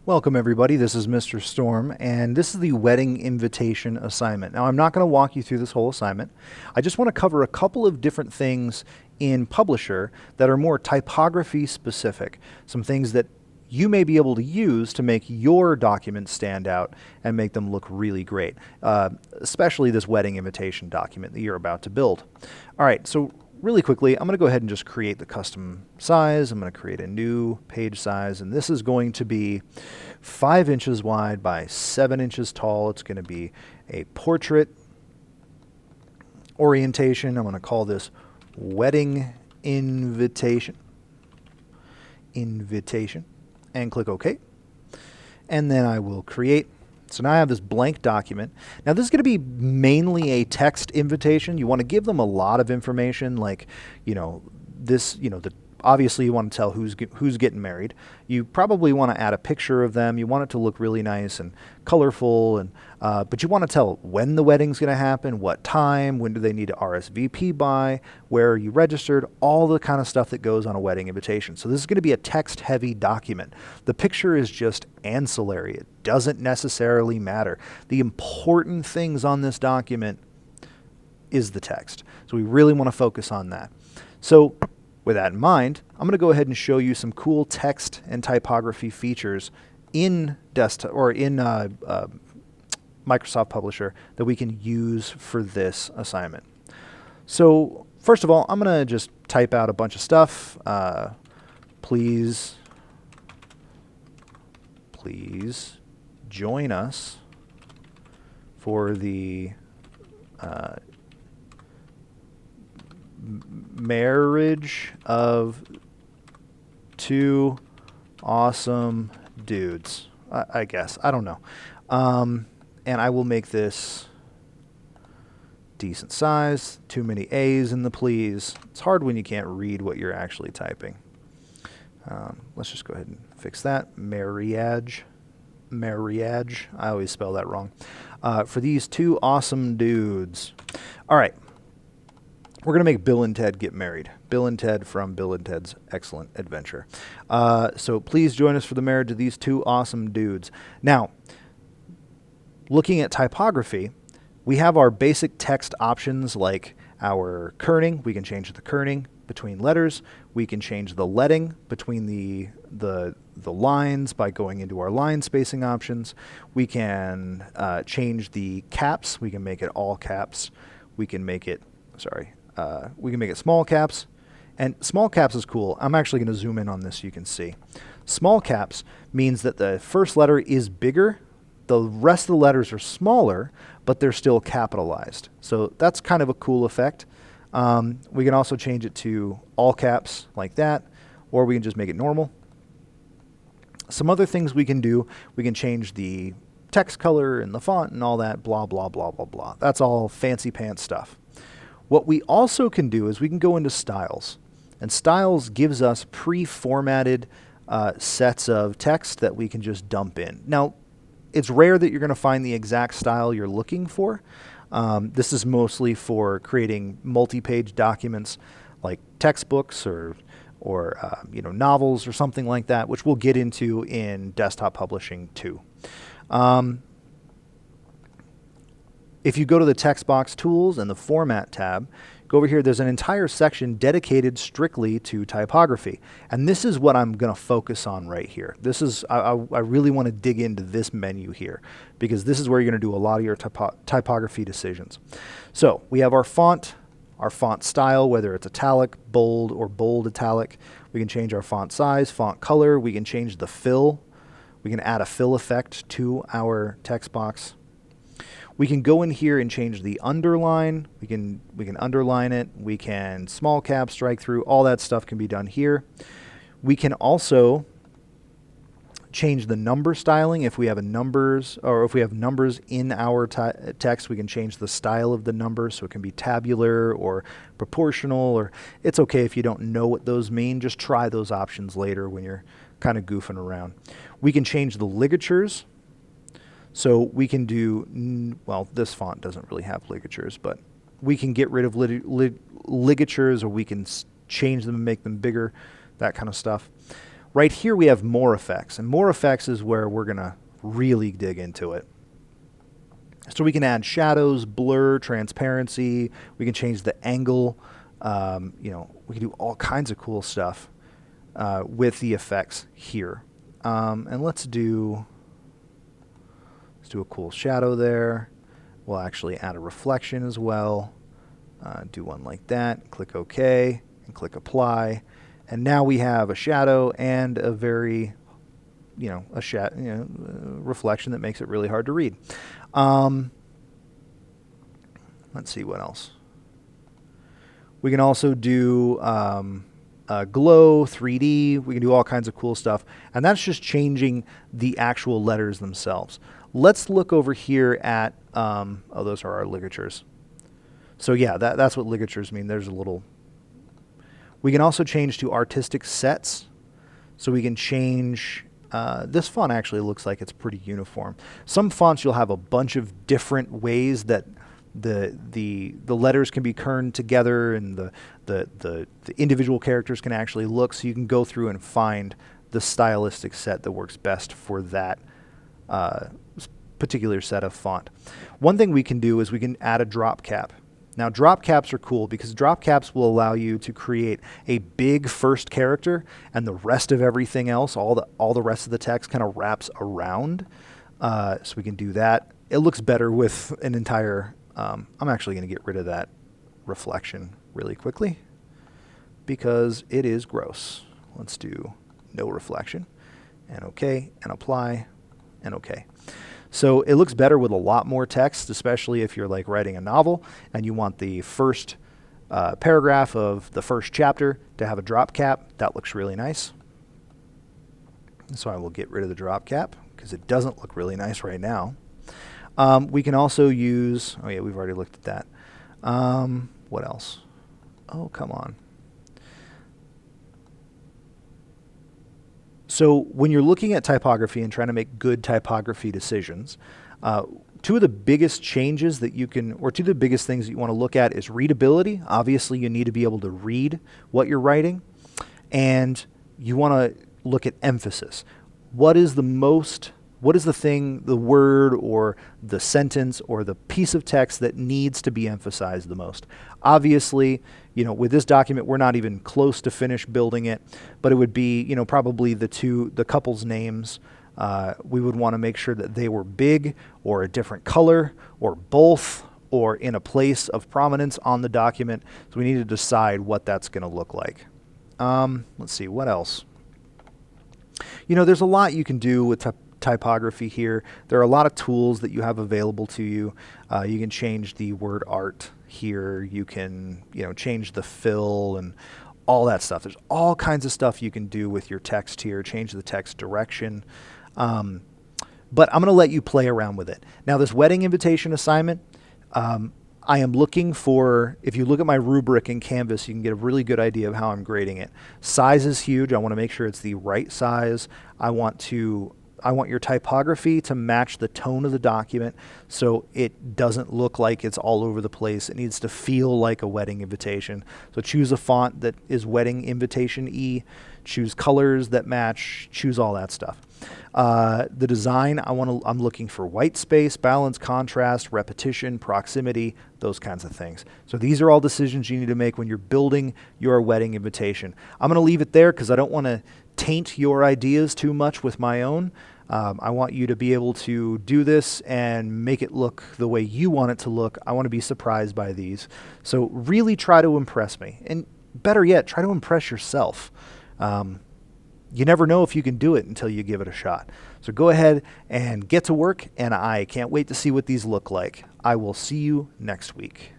Welcome everybody, this is Mr. Storm, and this is the wedding invitation assignment. Now I'm not going to walk you through this whole assignment. I just want to cover a couple of different things in Publisher that are more typography specific. Some things that you may be able to use to make your documents stand out and make them look really great, especially this wedding invitation document that you're about to build. All right, so really quickly, I'm going to go ahead and just create the custom size. I'm going to create a new page size, and this is going to be 5 inches wide by 7 inches tall. It's going to be a portrait orientation. I'm going to call this wedding invitation. And click OK. And then I will create. So now I have this blank document. Now this is going to be mainly a text invitation. You want to give them a lot of information, like, obviously you want to tell who's getting married. You probably want to add a picture of them. You want it to look really nice and colorful, and but you want to tell when the wedding's going to happen, what time, when do they need to RSVP by, where are you registered, all the kind of stuff that goes on a wedding invitation. So this is going to be a text-heavy document. The picture is just ancillary. It doesn't necessarily matter. The important things on this document is the text. So we really want to focus on that. So with that in mind, I'm going to go ahead and show you some cool text and typography features in desktop or in Microsoft Publisher that we can use for this assignment. So first of all, I'm going to just type out a bunch of stuff. Please join us for the marriage of two awesome dudes, I guess. I don't know. And I will make this decent size. Too many A's in the please. It's hard when you can't read what you're actually typing. Let's just go ahead and fix that. Marriage. I always spell that wrong. For these two awesome dudes. All right. We're going to make Bill and Ted get married. Bill and Ted from Bill and Ted's Excellent Adventure. So please join us for the marriage of these two awesome dudes. Now, looking at typography, we have our basic text options like our kerning. We can change the kerning between letters. We can change the leading between the lines by going into our line spacing options. We can change the caps. We can make it all caps. We can make it, we can make it small caps, and small caps is cool. I'm actually going to zoom in on this so you can see. Small caps means that the first letter is bigger, the rest of the letters are smaller, but they're still capitalized. So that's kind of a cool effect. We can also change it to all caps like that, or we can just make it normal. Some other things we can do, we can change the text color and the font and all that, blah, blah, blah, blah, blah. That's all fancy pants stuff. What we also can do is we can go into styles, and styles gives us pre-formatted sets of text that we can just dump in. Now, it's rare that you're going to find the exact style you're looking for. This is mostly for creating multi-page documents like textbooks or novels or something like that, which we'll get into in desktop publishing too. If you go to the text box tools and the format tab, go over here, there's an entire section dedicated strictly to typography. And this is what I'm going to focus on right here. This is, I really want to dig into this menu here because this is where you're going to do a lot of your typography decisions. So we have our font style, whether it's italic, bold, or bold italic. We can change our font size, font color. We can change the fill. We can add a fill effect to our text box. We can go in here and change the underline. We can underline it. We can small cap, strike through. All that stuff can be done here. We can also change the number styling. If we have numbers in our text, we can change the style of the number, so it can be tabular or proportional, or it's okay if you don't know what those mean. Just try those options later when you're kind of goofing around. We can change the ligatures. So we can do, well, this font doesn't really have ligatures, but we can get rid of ligatures, or we can change them and make them bigger, that kind of stuff. Right here we have more effects, and more effects is where we're going to really dig into it. So we can add shadows, blur, transparency. We can change the angle. We can do all kinds of cool stuff with the effects here. And let's do a cool shadow there. We'll actually add a reflection as well. Do one like that. Click OK and click Apply. And now we have a shadow and a very reflection that makes it really hard to read. Let's see what else. We can also do glow, 3D. We can do all kinds of cool stuff. And that's just changing the actual letters themselves. Let's look over here at, those are our ligatures. So yeah, that's what ligatures mean. There's a little. We can also change to artistic sets. So we can change. This font actually looks like it's pretty uniform. Some fonts you'll have a bunch of different ways that the letters can be kerned together, and the individual characters can actually look. So you can go through and find the stylistic set that works best for that particular set of font. One thing we can do is we can add a drop cap. Now, drop caps are cool because drop caps will allow you to create a big first character, and the rest of everything else, all the rest of the text kind of wraps around. So we can do that. It looks better with an entire. I'm actually going to get rid of that reflection really quickly because it is gross. Let's do no reflection, and OK, and apply, and OK. So it looks better with a lot more text, especially if you're like writing a novel and you want the first paragraph of the first chapter to have a drop cap. That looks really nice. So I will get rid of the drop cap because it doesn't look really nice right now. We can also use, oh yeah, we've already looked at that. What else? Oh, come on. So when you're looking at typography and trying to make good typography decisions, two of the biggest changes that you can, or two of the biggest things that you want to look at is readability. Obviously, you need to be able to read what you're writing. And you want to look at emphasis. What is the thing, the word or the sentence or the piece of text that needs to be emphasized the most? Obviously, with this document, we're not even close to finish building it, but it would be, probably the couple's names. We would want to make sure that they were big or a different color or both or in a place of prominence on the document. So we need to decide what that's going to look like. Let's see, what else? There's a lot you can do with typography here. There are a lot of tools that you have available to you. You can change the word art here. You can, change the fill and all that stuff. There's all kinds of stuff you can do with your text here. Change the text direction. But I'm going to let you play around with it. Now, this wedding invitation assignment, I am looking for, if you look at my rubric in Canvas, you can get a really good idea of how I'm grading it. Size is huge. I want to make sure it's the right size. I want your typography to match the tone of the document so it doesn't look like it's all over the place. It needs to feel like a wedding invitation. So choose a font that is wedding invitation-y, choose colors that match, choose all that stuff. The design, I'm looking for white space, balance, contrast, repetition, proximity, those kinds of things. So these are all decisions you need to make when you're building your wedding invitation. I'm going to leave it there because I don't want to taint your ideas too much with my own. I want you to be able to do this and make it look the way you want it to look. I want to be surprised by these. So really try to impress me. And better yet, try to impress yourself. You never know if you can do it until you give it a shot. So go ahead and get to work, and I can't wait to see what these look like. I will see you next week.